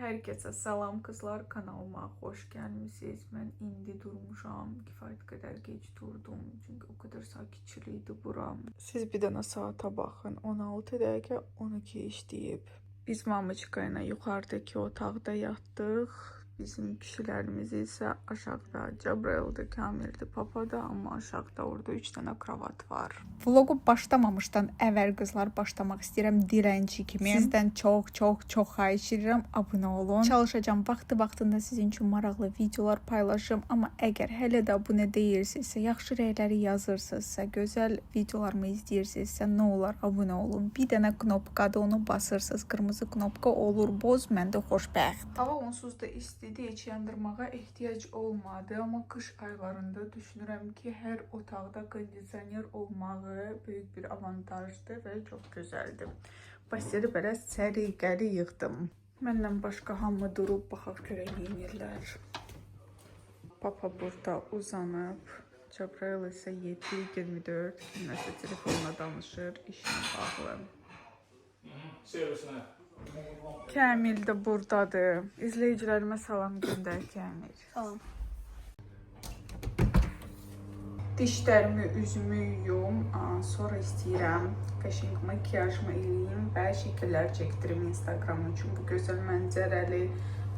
Hər kəsə salam qızlar, kanalıma xoş gəlmisiniz. Mən indi durmuşam, kifayət qədər gec durdum, çünki o qədər sakitçilikdi buram. Siz bir dənə saata baxın, 16 dəqiqə 12 işləyib. Biz Mamoçka ilə yuxarıdakı otaqda yatdıq. Bizim kişilərimiz isə aşağıda, Cəbrayıldır, Kamildir, Papada, amma aşağıda orada 3 dənə kravat var. Vlogu başlamamışdan əvvəl qızlar başlamaq istəyirəm dirənci kimi. Sizdən çox xahiş edirəm, abunə olun. Çalışacağım vaxtında sizin üçün maraqlı videolar paylaşım, amma əgər hələ də abunə deyilsinizsə, yaxşı rəyləri yazırsınızsa, gözəl videolarımı izləyirsinizsə, nə olar abunə olun. Bir dənə knopkada onu basırsınız, qırmızı knopka olur, boz, məndə xoşbəxt. Hava onsuz da istidir, heç yandırmağa ehtiyac olmadı, amma qış aylarında düşünürəm ki, hər otaqda kondisioner olmağı böyük bir avantajdır və çox gözəldir. Basiri belə səliqəli yığdım. Məndən başqa hamı durub baxaq görək yeyirlər. Papa burada uzanıb, Cəbrayıl isə 7-24 nəsə telefonla danışır, işinə bağlı. Kamil də buradadır. İzləyicilərimə salam göndər Kamil. Salam. Dişlərimi, üzümü yuyum, sonra istəyirəm qəşəng makiyajımı eləyim və şəkillər çəkdirim Instagram'a. Çünki gözəl mənzərəli,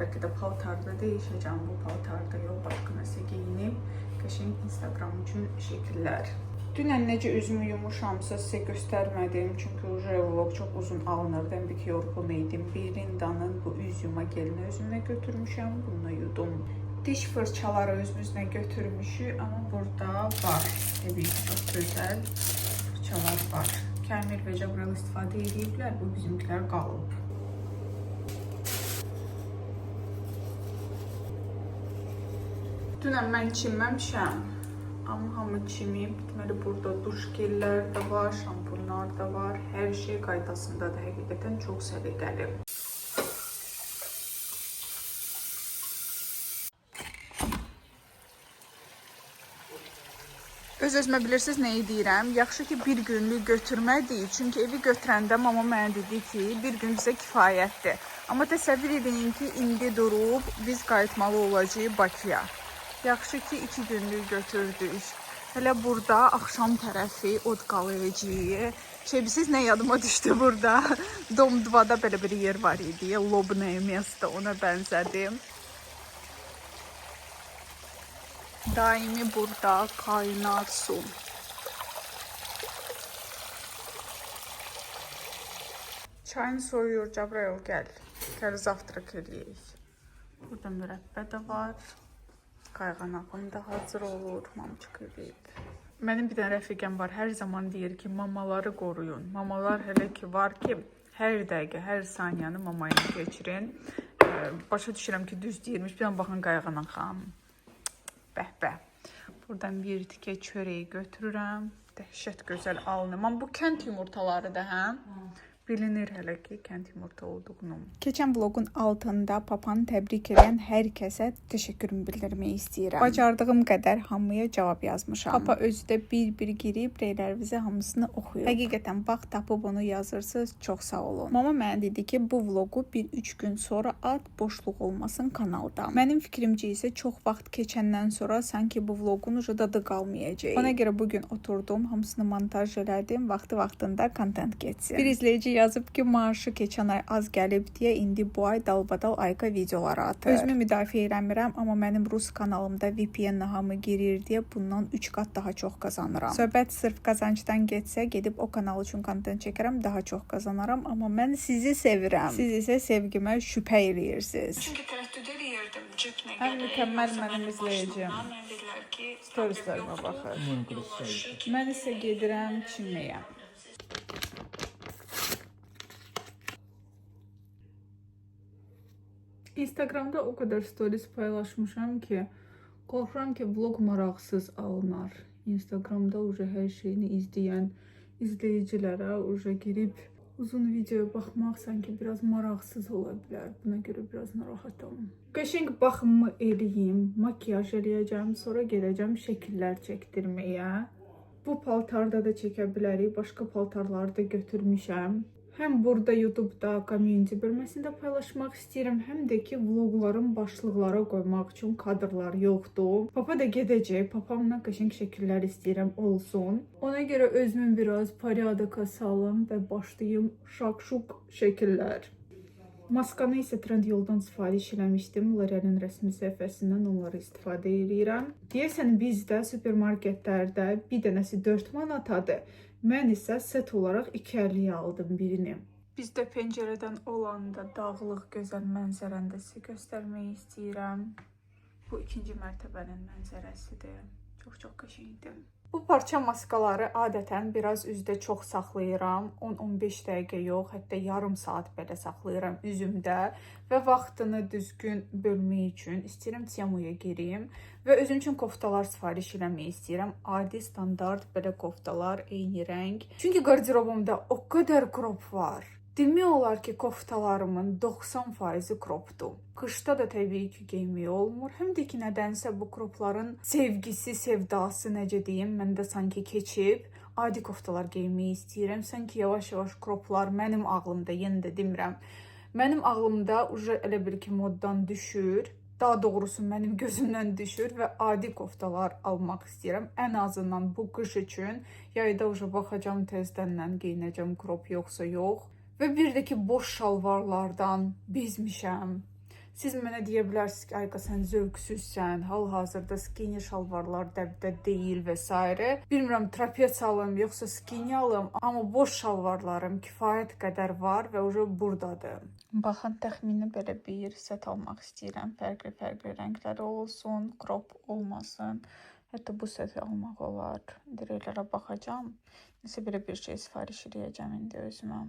bəlkə də paltarda değişəcəm, bu paltarda yox, başqa nəsə geyinib, qəşəng Instagram üçün şəkillər. Dünən necə üzümü yumuşamsa sizə göstərmədim, çünki vlog çox uzun alınırdı, bir ki yorğun idim. Birindanın bu üz yuma gelini özümlə götürmüşəm, bununla yudum. Diş fırçaları özümüzlə götürmüşük, amma burada var. Təbii ki, çox gözəl fırçalar var. Kamil və Cəbrayıl istifadə ediblər, bu bizimkilər qalıb. Dünən mən çimməmişəm. Amma hamı çimib, deməli burada duş gellər də var, şampunlar da var. Hər şey qaydasındadır, həqiqətən çox səliqəli. Öz-özümə bilirsiniz nəyi deyirəm? Yaxşı ki, bir günlük götürmədik. Çünki evi götürəndə mama mənə dedi ki, bir gün bizə kifayətdir. Amma təsəvvür edin ki, indi durub biz qayıtmalı olacağıq Bakıya. Yaxşı ki, 2 günlük götürdük. Hələ burada axşam tərəfi od qalayacağıq. Bilirsiz nə yadıma düşdü burada? Dom 2-da belə bir yer var idi. Lobное место, ona bənzədim. Daimi burada kaynar su. Çayını soyuyor Cəbrayıl, gəl. Gəl zavtrak eləyək. Burada mürəbbə də var. Qayğanağım da hazır olur, Mamoçka edib. Mənim bir dənə rəfiqəm var, hər zaman deyir ki, mamaları qoruyun. Mamalar hələ ki var ki, hər dəqiqə, hər saniyəni mamaya keçirin. Başa düşürəm ki, düz deyirmiş, bir dənə baxın qayğanağım. Bəh-bəh. Buradan bir tikə çörəyi götürürəm. Dəhşət gözəl alınır. Amma bu kənd yumurtaları da, hə? Bilinir hələ ki, kənd yumurta olduğunu. Keçən vlogun altında papanı təbrik edən hər kəsə təşəkkürümü bildirmək istəyirəm. Bacardığım qədər hamıya cavab yazmışam. Papa özü də bir-bir girib rəylərinizə hamısını oxuyur. Həqiqətən vaxt tapıb onu yazırsınız, çox sağ olun. Mama mənə dedi ki, bu vlogu 1-3 gün sonra at, boşluq olmasın kanalda. Mənim fikrimcə isə çox vaxt keçəndən sonra sanki bu vlogun dadı qalmayacaq. Ona görə bugün oturdum, hamısını montaj elədim, vaxtında kontent getsin. Bir izləyici yazıb ki, maaşı keçən ay az gəlib deyə indi bu ay dalbadal ayqa videoları atır. Özümü müdafiə eləmirəm, amma mənim rus kanalımda VPN-lə hamı girir deyə bundan 3 qat daha çox qazanıram. Söhbət sırf qazancdan getsə, gedib o kanal üçün kontent çəkərəm, daha çox qazanaram, amma mən sizi sevirəm. Siz isə sevgimə şübhə eləyirsiniz. Çünki tərəddüd eləyirdim, cip nə Ən mükəmməl mənim izləyəcəm. Storislərimə baxır. Mən isə gedirəm çimməyə. Instagramda o kadar stories paylaşmışam ki, qorxuram ki, vlog maraqsız alınar. Instagramda hər şeyini izləyən izləyicilərə girib uzun videoya baxmaq sanki biraz maraqsız ola bilər. Buna görə biraz narahatam. Qəşəng baxımımı eləyim, makiyaj eləyəcəm, sonra gedəcəm şəkillər çəkdirməyə. Bu paltarda da çəkə bilərik, başqa paltarları da götürmüşəm. Həm burada YouTube-da community bölməsində paylaşmaq istəyirəm, həm də ki vloqların başlıqlara qoymaq üçün kadrlar yoxdur. Papa da gedəcək, papamla qəşəng şəkillər istəyirəm olsun. Ona görə özümün biraz porядка salım və başlayım şaq-şuq şəkillər. Maskanı isə Trendyoldan sifariş eləmişdim. L'Oreal-in rəsmi səhifəsindən onları istifadə edirəm. Deyəsən bizdə supermarketlərdə bir dənəsi 4 manatadır. Mən isə set olaraq 2.50-yə aldım birini. Bizdə pəncərədən olanda dağlıq gözəl mənzərəni də sizə göstərmək istəyirəm. Bu ikinci mərtəbənin mənzərəsidir. Çox qəşəngdir. Bu parça maskaları adətən biraz üzdə çox saxlayıram. 10-15 dəqiqə yox, hətta yarım saat belə saxlayıram üzümdə və vaxtını düzgün bölmək üçün istəyirəm Temuya girim və özüm üçün koftalar sifariş eləmək istəyirəm. Adi standart belə koftalar, eyni rəng. Çünki qarderobumda o qədər krop var. Demək olar ki, koftalarımın 90% kropdur. Qışda da təbii ki, geymək olmur. Həm də ki, nədənsə bu kropların sevgisi, sevdası, necə deyim, məndə sanki keçib. Adi koftalar geymək istəyirəm. Sanki yavaş-yavaş kroplar mənim ağlımda, yenə də demirəm, mənim ağlımda elə bir ki, moddan düşür. Daha doğrusu mənim gözümdən düşür və adi koftalar almaq istəyirəm. Ən azından bu qış üçün yayda baxacam tezdən geyinəcəm krop yoxsa yox. Və bir də ki, boş şalvarlardan bezmişəm. Siz mənə deyə bilərsiniz ki, Ayqa, sən zövqsüzsən, hal-hazırda skinny şalvarlar dəbdə deyil və s. Bilmirəm, trapez alım, yoxsa skinny alım, amma boş şalvarlarım kifayət qədər var və buradadır. Baxın, təxmini belə bir set almaq istəyirəm. Fərqli rəngləri olsun, crop olmasın. Hətta bu seti almaq olar. Dirəklərə baxacam. Nəsə belə bir şey sifariş edəcəm indi özümə.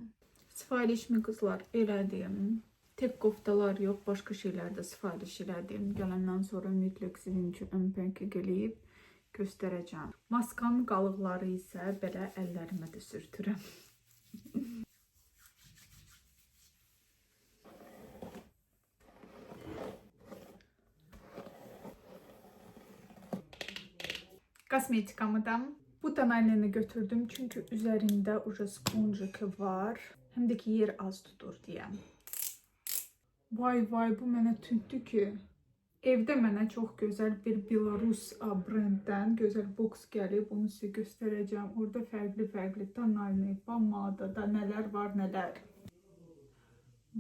Sifarişmi qızlar elədim. Tek koftalar yox, başqa şeylər də sifariş elədim. Gələndən sonra mütləq sizin üçün önpənki gəlib göstərəcəm. Maskanın qalıqları isə belə əllərimə də sürtürəm. Kosmetikamı da bu tonalini götürdüm çünki üzərində sponjiki var. Həm də ki, yer az tutur deyəm. Vay, bu mənə tündür ki. Evdə mənə çox gözəl bir Belarus brenddən gözəl boks gəlib. Onu sizə göstərəcəm. Orada fərqli tonalini, pomada da nələr var, nələr.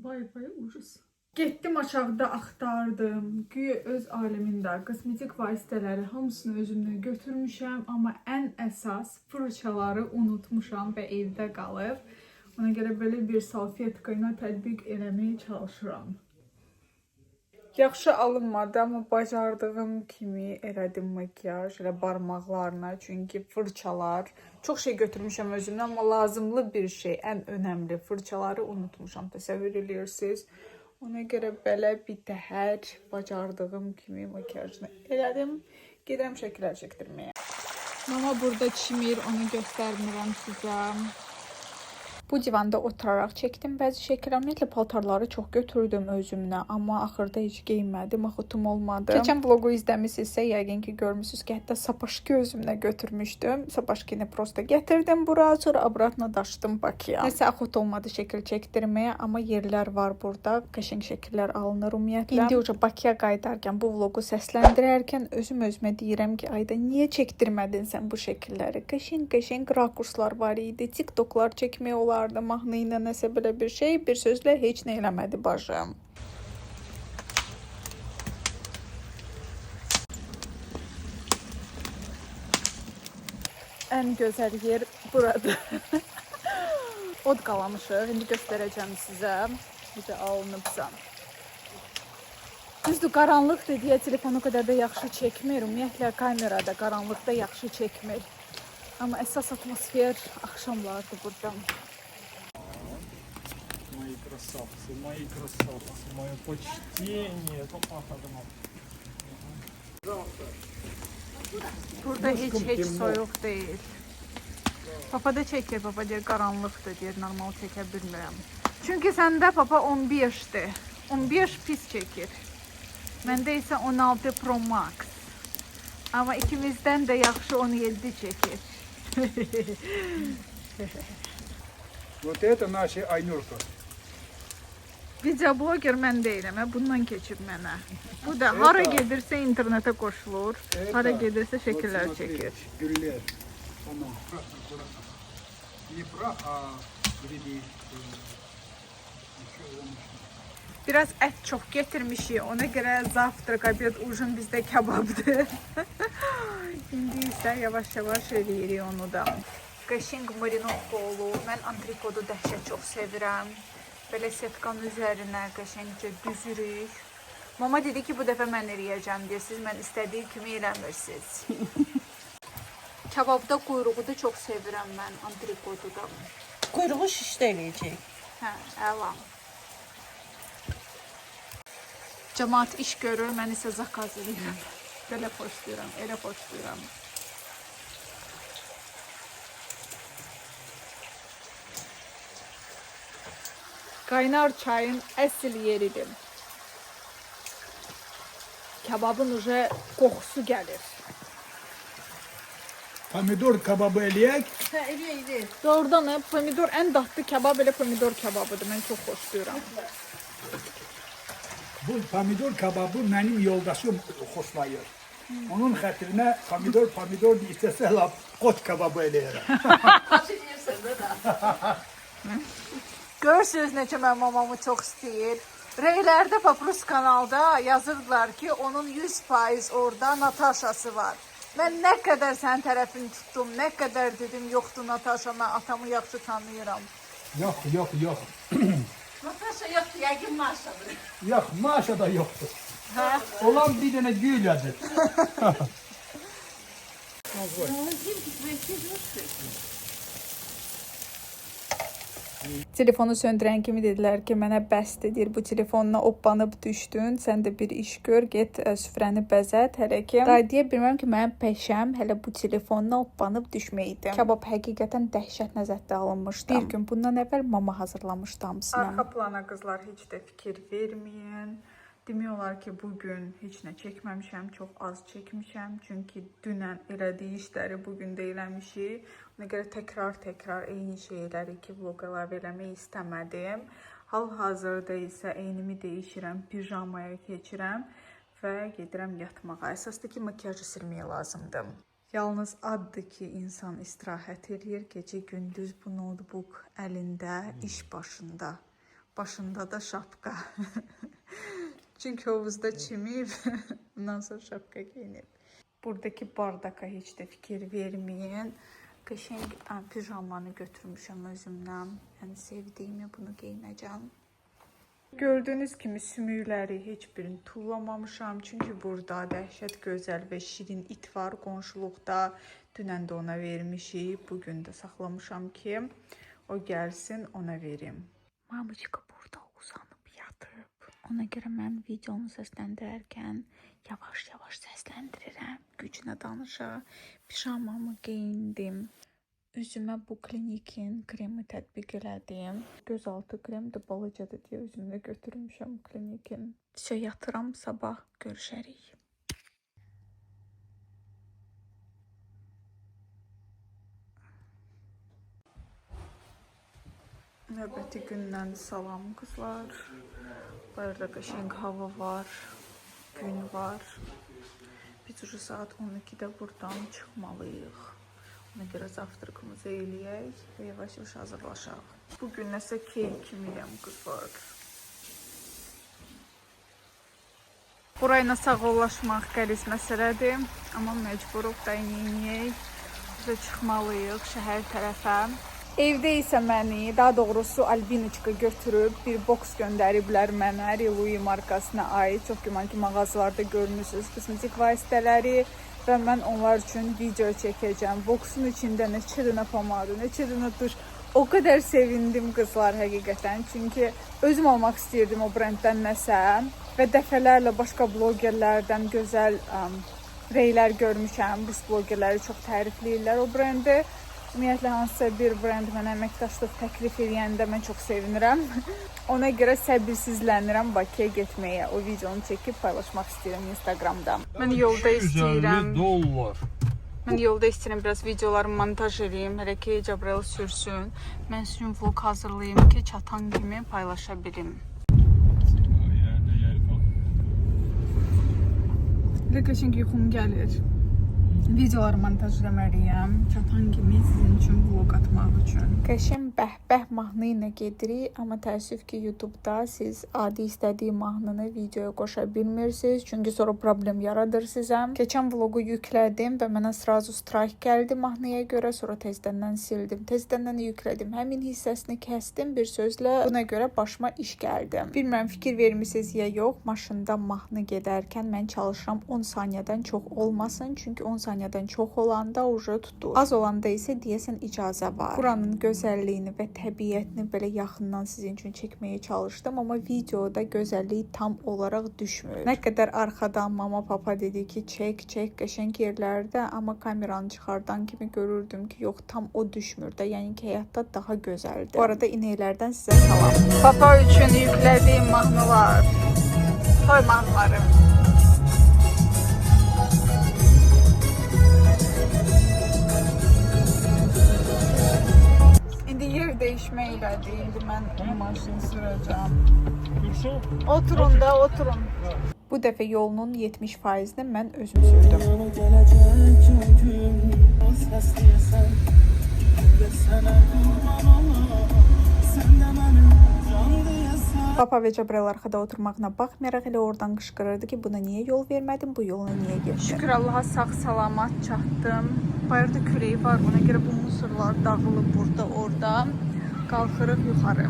Vay, ucuz. Getdim aşağıda axtardım. Güya öz aləmində kosmetik vasitələri hamısını özümlə götürmüşəm. Amma ən əsas fırçaları unutmuşam və evdə qalıb. Ona görə belə bir salfetka ilə tətbiq eləməyə çalışıram. Yaxşı alınmadı, amma bacardığım kimi elədim makyaj, elə barmaqlarına. Çünki fırçalar, çox şey götürmüşəm özümdən, amma lazımlı bir şey, ən önəmli fırçaları unutmuşam. Təsəvvür edirsiniz. Ona görə belə bir təhər bacardığım kimi makyajını elədim. Gedirəm şəkillər çəkdirməyə. Mama burada çimir, onu göstərmirəm sizə. Bu divanda oturaraq çəkdim bəzi şəkillər. Ümumiyyətlə paltarları çox götürdüm özümlə, amma axırda heç geyinmədim, axıtım olmadı. Keçən vlogu izləmisinizsə, yəqin ki, görmüsünüz ki, hətta sapaşki özümlə götürmüşdüm. Sapaşkini prosta gətirdim bura, sonra abratına daşıdım Bakıya. Nəsə axıt olmadı şəkil çəkdirməyə, amma yerlər var burada. Qəşəng şəkillər alınır ümumiyyətlə. İndi Bakıya qayıdarkən, bu vlogu səsləndirərkən özümə deyirəm ki, Ayda, niyə çəkdirmədin sən bu şəkilləri? Qəşəng rakurslar var idi, TikToklar çəkmək olar. Mahnı ilə nəsə belə bir şey, bir sözlə heç nə eləmədi bacım. Ən gözəl yer burada. Od qalamışıq, indi göstərəcəm sizə. Bizə alınıbsa. Düzdür, qaranlıqdır deyə telefonu qədər də yaxşı çəkmir. Ümumiyyətlə, kamerada qaranlıqda yaxşı çəkmir. Amma əsas atmosfer axşamlardır burada. Мои красавцы, мое почтение. Burada heç soyuq deyil. Papa da çəkir, papa deyir qaranlıqdır, deyir normal çəkə bilmirəm. Çünki səndə papa 15'dir. 15 pis çəkir. Məndə isə 16 Pro Max. Amma ikimizdən də yaxşı 17 çəkir. Вот это наша Айнурка. Video bloger mən deyiləm, bundan keçib mənə. Bu da hara gedirsə internetə qoşulur, hara gedirsə şəkillər çəkir. Güller. Tamam. Не прах, а грибы. Biraz ət çox getirmişik, ona görə zavtraq, obed, ujin bizdə kababdır. İndi isə yavaş-yavaş eləyirik onu da. Qəşəng marinovka olur. Mən antrikodu dəhşət çox sevirəm. Belə setkanın üzərinə qəşəngcə düzürük. Mama dedi ki, bu dəfə mən eləyəcəm deyə siz mən istədiyi kimi eləmirsiniz. Kababda quyruğu da çox sevirəm mən, antrikodu da. Kuyruğu şişdə eləyəcək. Hə, əla. Cəmaat iş görür, mən isə zakaz edirəm. Belə xoşlayıram, elə xoşlayıram. Qaynar çayın əsl yeridir. Kababın uca qoxusu gəlir. Pomidor kababı eləyək. Hə, eləyək. Doğrudan pomidor ən dadlı kabab elə pomidor kababıdır. Mən çox xoşlayıram. Bu pomidor kababı mənim yoldaşım xoşlayır. Onun xətrinə pomidor istəsə lap qot kababı eləyirəm. Görürsünüz necə mən mamamı çox istəyir. Reylərdə Paprus kanalda yazırdılar ki, onun 100% orada Nataşası var. Mən nə qədər sənin tərəfini tutdum, nə qədər dedim, yoxdur Nataşa, mən atamı yaxşı tanıyıram. Yox. Natasha yoxdur, yəqin Maşadır. Yox, Maşa da yoxdur. Hə? Olan bir dənə Gülədir. Telefonu söndürən kimi dedilər ki, mənə bəsdir, deyir, bu telefonla oppanıb düşdün, sən də bir iş gör, get süfrəni bəzət, hələ ki. Daha deyə bilməm ki, mənim peşəm hələ bu telefonla oppanıb düşməkdir. Kabab həqiqətən dəhşət nəzərdə alınmışdı. Bir gün bundan əvvəl mama hazırlamışdı hamısını. Arxa plana qızlar heç də fikir verməyin. Demək olar ki, bugün heç nə çəkməmişəm, çox az çəkmişəm. Çünki dünən elədiyi işləri bugün də eləmişik. Ona görə təkrar eyni şeyləri ki, vlog əlavə eləmək istəmədim. Hal-hazırda isə eynimi dəyişirəm, pijamaya keçirəm və gedirəm yatmağa. Əsasda ki, makiyajı silməyə lazımdır. Yalnız addır ki, insan istirahət edir. Gecə-gündüz bu notebook əlində, iş başında. Başında da şapka. Çünki hovuzda çimib, ondan sonra şapka giyinib. Buradakı bardaka heç də fikir verməyin. Qəşəng pijamanı götürmüşəm özümdən. Yəni sevdiyimi bunu geyinəcəm. Gördüyünüz kimi sümükləri heç birini tullamamışam. Çünki burada dəhşət gözəl və şirin it var qonşuluqda. Dünən də ona vermişik. Bugün də saxlamışam ki, o gəlsin, ona verim. Mamıçka burada uzanıb yatıb. Ona görə mən videonu səsləndirərkən yavaş-yavaş səsləndirirəm. Gücünə danışa. Pijamamı geyindim. Üzümə bu klinikin kremi tətbiq elədim. Gözaltı krem də balacadır deyə üzümdə götürmüşəm klinikin. Yatıram, sabah görüşərik. Növbəti gündən salam qızlar. Bayırda qəşəng hava var, gün var. Biz ucu saat 12-də buradan çıxmalıyıq. Ona görə zavtraqımızı eləyək və yavaş-yavaş hazırlaşaq. Bugün nəsə keyif kimiyəm qızlar. Burayla sağollaşmaq qəliz məsələdir, amma məcburuq da inəyək. Bizə çıxmalıyıq şəhər tərəfə. Evdə isə məni, daha doğrusu Albinoçka götürüb bir boks göndəriblər mənə, Rilui markasına aid. Çox güman ki, mağazalarda görmüsünüz kosmetik vasitələri və mən onlar üçün video çəkəcəm. Boksun içində neçə dənə pomada, neçə dənə duş. O qədər sevindim qızlar həqiqətən. Çünki özüm almaq istəyirdim o brenddən nəsə və dəfələrlə başqa blogerlərdən gözəl reylər görmüşəm. Rus blogerləri çox tərifləyirlər o brendi. Ümumiyyətlə, hansısa bir brend mənə əməkdaşlıq təklif edəndə mən çox sevinirəm. Ona görə səbirsizlənirəm Bakıya getməyə. O videonu çəkib paylaşmaq istəyirəm Instagramda. Mən yolda istəyirəm. $250. Mən yolda istəyirəm biraz videolarımı montaj edeyim, hələ ki Cabral sürsün. Mən sizin vlog hazırlayayım ki, çatan kimi paylaşa bilim. Elə qəşəng yuxum gəlir. Videoları montaj etməliyəm. Çatan kimi sizin üçün vlog atmaq üçün. Qəşəng bəhbəh mahnı ilə gedirik, amma təəssüf ki, YouTube-da siz adi istədiyi mahnını videoya qoşa bilmirsiniz, çünki sonra problem yaradır sizə. Keçən vlogu yüklədim və mənə srazu strike gəldi mahnıya görə, sonra tezdəndən sildim. Tezdəndən yüklədim. Həmin hissəsini kəsdim, bir sözlə buna görə başıma iş gəldi. Bilmirəm, fikir vermisiniz ya yox, maşında mahnı gedərkən mən çalışıram 10 saniyədən çox olmasın, çünki 10 saniyədən çox olanda uca tutur. Az olanda isə deyəsən icazə var. Buranın gözəlliyini və təbiətini belə yaxından sizin üçün çəkməyə çalışdım, amma videoda gözəllik tam olaraq düşmür. Nə qədər arxadan mama papa dedi ki, çək qəşəng yerlərdə, amma kameranı çıxardan kimi görürdüm ki, yox, tam o düşmür də, yəni ki, həyatda daha gözəldir. Bu arada inəklərdən sizə salam. Papa üçün yüklədiyim mahnılar, toy mahnıları. Yer değişmə elədi. İndi mən maşını sürəcəm. Oturun da, oturun. Bu dəfə yolunun 70%-ni mən özüm sürdüm. Papa və Cabral arxada oturmağına baxmayaraq elə oradan qışqırırdı ki, buna niyə yol vermədim, bu yolla niyə getdim? Şükür Allaha sağ-salamat çatdım. Bayırda küreyi var, buna görə bu musurlar dağılıb burada, orada. Qalxırıq yuxarı.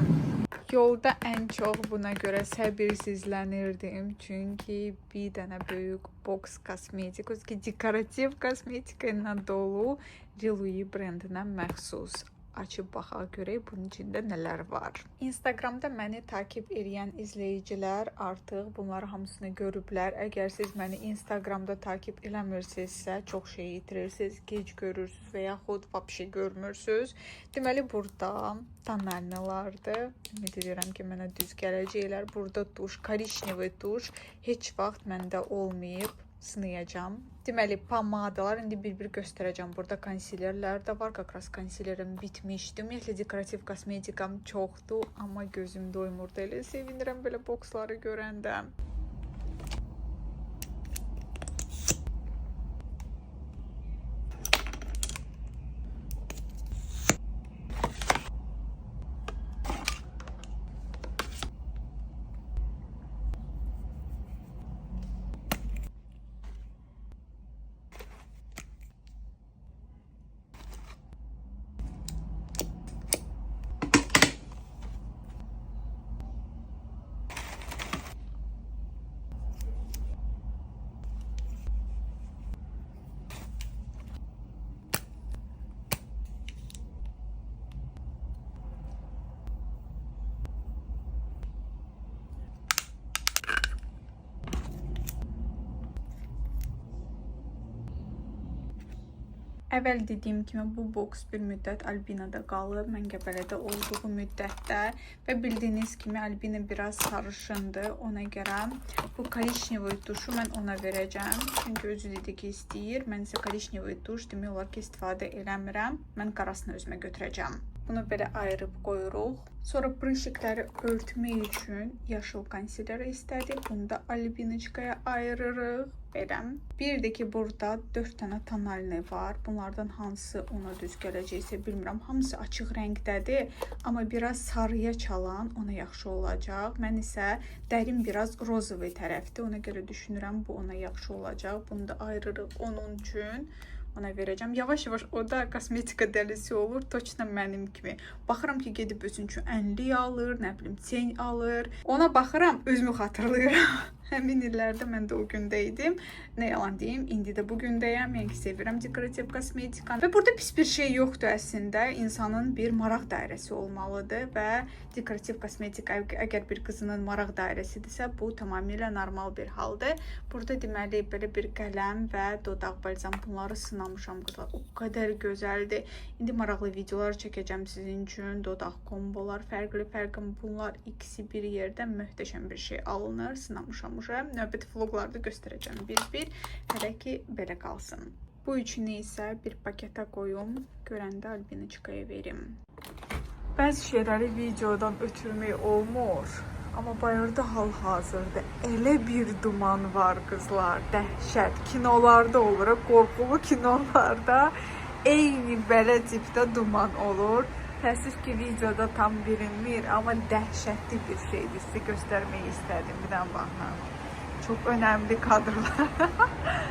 Yolda ən çox buna görə səbirsizlənirdim, çünki bir dənə böyük box kosmetik, dekorativ kosmetika ilə dolu Louis brendinə məxsus. Açıb baxaq görək bunun içində nələr var. Instagramda məni takip edən izləyicilər artıq bunları hamısını görüblər. Əgər siz məni Instagramda takip eləmirsinizsə, çox şey itirirsiniz, gec görürsünüz və yaxud vəbşi görmürsünüz. Deməli, burada tonalinalardır. Ümid edirəm ki, mənə düz gələcəklər. Burada tuş, korişnevi tuş heç vaxt məndə olmayıb. Sınayacağım. Deməli, pomadalar indi bir-bir göstərəcəm. Burada konsilerlər də var. Qaqras konsilerim bitmişdi. Ümumiyyətlə, dekorativ kosmetikam çoxdur, amma gözüm doymurdu. Elə sevinirəm belə boksları görəndə. Əvvəl dediyim kimi bu boks bir müddət Albinada qalıb, Məngəbələdə olduğu müddətdə və bildiyiniz kimi Albina biraz sarışındır, ona görə bu korişnevi tuşu mən ona verəcəm, çünki özü dedi ki istəyir, mən isə korişnevi tuş demək olar ki istifadə eləmirəm, mən qarasını özümə götürəcəm. Bunu belə ayırıb qoyuruq. Sonra prışıqları örtmək üçün yaşıl konsiler istədik. Bunu da albiniçkaya ayırırıq. Verəm. Bir də ki, burada 4 dənə tonalini var. Bunlardan hansı ona düz gələcəksə bilmirəm. Hamısı açıq rəngdədir. Amma biraz sarıya çalan ona yaxşı olacaq. Mən isə dərin biraz rozovi tərəfdir. Ona görə düşünürəm bu ona yaxşı olacaq. Bunu da ayırırıq onun üçün. Ona verəcəm. Yavaş-yavaş o da kosmetika dəlisi olur. Точно mənim kimi. Baxıram ki, gedib özün üçün ənlik alır, nə bilim, çən alır. Ona baxıram, özümü xatırlayıram. Həmin illərdə mən də o gündə idim. Nə yalan deyim, indi də bu gündəyəm. Yəni ki, sevirəm dekorativ kosmetikanı. Və burada pis bir şey yoxdur əslində. İnsanın bir maraq dairəsi olmalıdır və dekorativ kosmetika əgər bir qızının maraq dairəsidirsə, bu tamamilə normal bir haldır. Burada deməli belə bir qələm və dodaq balzam bunları sınamışam qızlar. O qədər gözəldir. İndi maraqlı videolar çəkəcəm sizin üçün. Dodaq kombolar, fərqli bunlar ikisi bir yerdə möhtəşəm bir şey alınır. Sınamışam. Növbəti vloglarda göstərəcəm bir-bir. Hələ ki, belə qalsın. Bu üçünü isə bir paketə qoyum, görəndə Albinaçikaya verim. Bəzi şeyləri videodan ötürmək olmur. Amma bayırda hal-hazırda elə bir duman var qızlar, dəhşət. Kinolarda olur, qorxulu kinolarda eyni belə tipdə duman olur. Təəssüf ki, videoda tam bilinmir, amma dəhşətli bir şeydir. Sizə göstərmək istədim. Bir də baxın. Çox önəmli kadrlar.